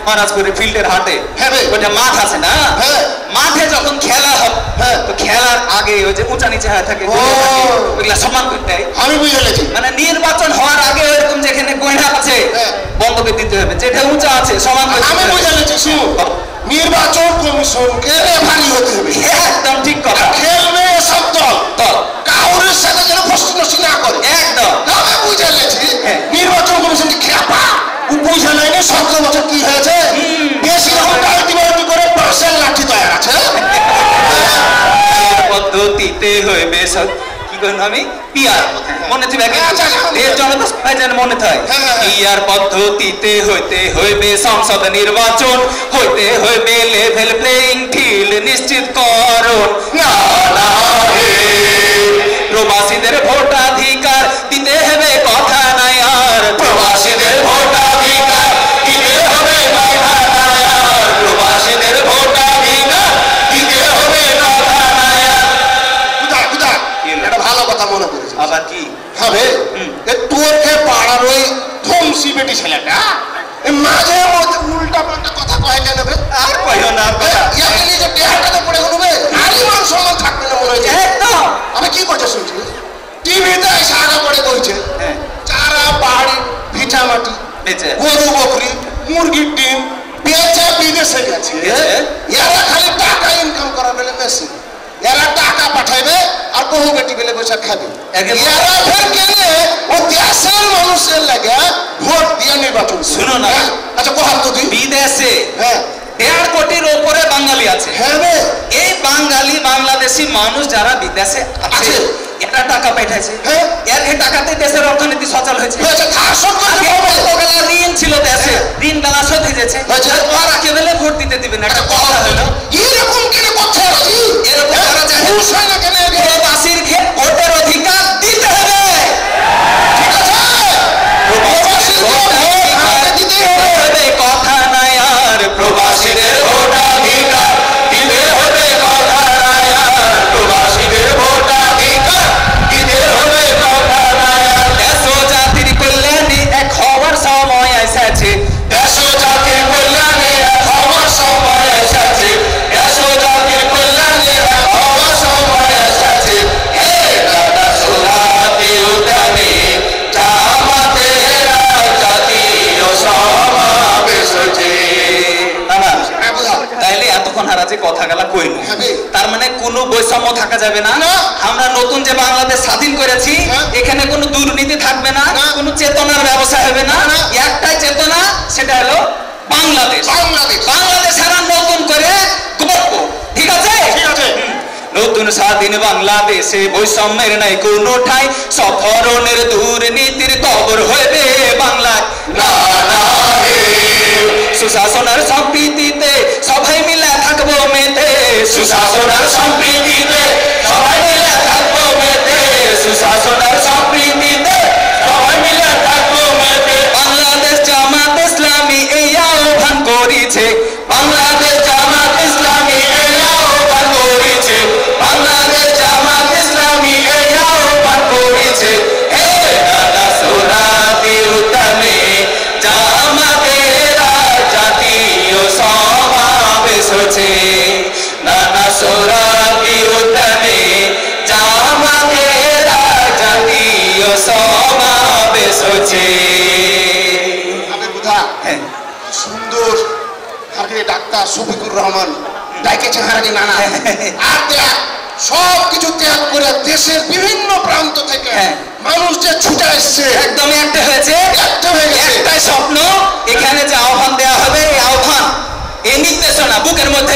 মহারাজপুরে ফিল্ডের হাটে ওটা মাঠ আছে না, মাঠে যখন খেলা হবে তো খেলার আগে ওই যে উঁচা নিচে হয়ে থাকে ওইগুলা সম্মান করতে হয়। আমি বুঝে গেছি, মানে নির্বাচন হওয়ার আগে ওইরকম যেখানে গয়না আছে বন্ধকে দিতে হবে, যেটা উঁচা আছে সমান। আমি বুঝে গেছি, শুনুন, নির্বাচন কমিশনকে রেফারি হতে হবে। একদম ঠিক কথা। খেলবে সব দল, কাউরের সাথে যেন প্রশ্নসি না করে। একদম আমি বুঝে গেছি নির্বাচন কমিশনকে খেপা বুঝে নেয়নি 17 বছর কি হয়েছে, বেশি রকম ডালটি করে বাঁশের লাঠি তৈরি আছে। পদ্ধতিতে হইবে কি করুন আমি পিয়ার মনে থাকবে জনতা সবাই যেন মনে থাকে। পিয়ার পদ্ধতিতে হইতে হইবে সংসদ নির্বাচন, হইতে হইবে লেভেল প্লেইং ফিল্ড নিশ্চিত করুন। প্রবাসীদের ভোটাধিকার দিতে হবে কথা নাই আর, প্রবাসীদের ভোটাধিকার দিতে হবে কথা নাই আর, প্রবাসীদের ভোটাধিকার দিতে হবে কথা নাই আর। এটা ভালো কথা মনে করেছে। আবার কি হবে তোর পাড়ার ওই ধমসি বেটি ছেলেটা মাঝে মধ্যে উল্টা পাল্টা কথা কয় না নেবে, আর কইও না নিজের দেহাটাতে পড়ে নেবে, নারী মান সম্মান থাকবে না মনে হয়েছে। একদম আমি কি করছে শুনছি, টিভিতে এসে আগে পড়ে বলছে চারা বাড়ি ভিটা মাটি গরু বকরি মুরগির ডিম বেচে বিদেশে গেছে, এরা খালি টাকা ইনকাম করা বলে মেশিন, এরা টাকা পাঠাইবে আর বহু বেটি বেলে বসে খাবে। এরা ফের কেনে ও দেশের মানুষের লাগে ভোট দিয়ে নির্বাচন। শুনো না, আচ্ছা কোহার তো বিদেশে 1.5 কোটির উপরে বাঙালি আছে। এই বাঙালি বাংলাদেশি মানুষ যারা বিদেশে আছে এরা টাকা পাঠাইছে, এর এই টাকাতে দেশের অর্থনীতি সচল হয়েছে। ঋণ ছিল দেশে, ঋণ বেলা শোধ হয়ে যাচ্ছে, ওরা কে বলে ভোট দিতে দিবেন, একটা কথা হলো এরকম কেন করছে, এরকম করা যায় না কেন? প্রবাসীর ভোটের অধিকার দিতে হবে, ঠিক আছে? প্রবাসীর ভোটাধিকার দিতে হবে কথা নাই আর, প্রবাসীদের ভোটাধিকার দিতে হবে কথা নাই আর, প্রবাসীদের ভোটাধিকার দিতে হবে কথা নাই আর। দেশ ও জাতির কল্যাণে এক হওয়ার সময় এসেছে, দেশ ও জাতির কল্যাণে এক হওয়ার সময় এসেছে, দেশ ও জাতির কল্যাণে এক হওয়ার সময় এসেছে। হে দাদা সুরাতে উদ্যানে জামাতেরা জাতীয় সমাবেশ হচ্ছে। তাইলে এতক্ষণ হারা যে কথা গেলা কইল, তার মানে কোনো বৈষম্য থাকা যাবে না। আমরা নতুন যে বাংলাদেশ স্বাধীন করেছি এখানে কোনো দুর্নীতি থাকবে না, কোনো চেতনার ব্যবসা হবে না, একটাই চেতনা, সেটা হলো বাংলাদেশ। বাংলাদেশ সারা নতুন করে গর্ব, ঠিক আছে? নতুন স্বাধীন বাংলাদেশে বৈষম্যের নাই কোনো ঠাই, সব ধরনের দুর্নীতির কবর হইবে বাংলায়। সুশাসনের সম্প্রীতিতে সবাই মিলে থাকবো মেতে, সুশাসনের সম্প্রীতিতে সবাই মিলে থাকবো মেতে, সুশাসনের সম্প্রীতিতে সবাই মিলে থাকবো মেতে। বাংলাদেশ জামাত ইসলামী এই আহ্বান করেছে, বাংলাদেশ জামাত ইসলামী এই আহ্বান করেছে, বাংলাদেশ জামাত ইসলামী এই আহ্বান করেছে। হে দাদা সুরাতে উদ্যানে জামাতেরা জাতীয় সমাবেশ হচ্ছে, নানা সুরাতে উদ্যানে জামাতেরা জাতীয় সমাবেশ হচ্ছে। সুন্দর ডাক্তার শফিকুর রহমান ডাইকেছে হারানি নানা, আর দেখ সব কিছু ত্যাগ করে দেশের বিভিন্ন প্রান্ত থেকে মানুষ যে ছুটে এসছে, একদমই একটা হয়েছে, একটাই স্বপ্ন। এখানে যে আহ্বান দেওয়া হবে এই আহ্বান এই নির্দেশনা বুকের মধ্যে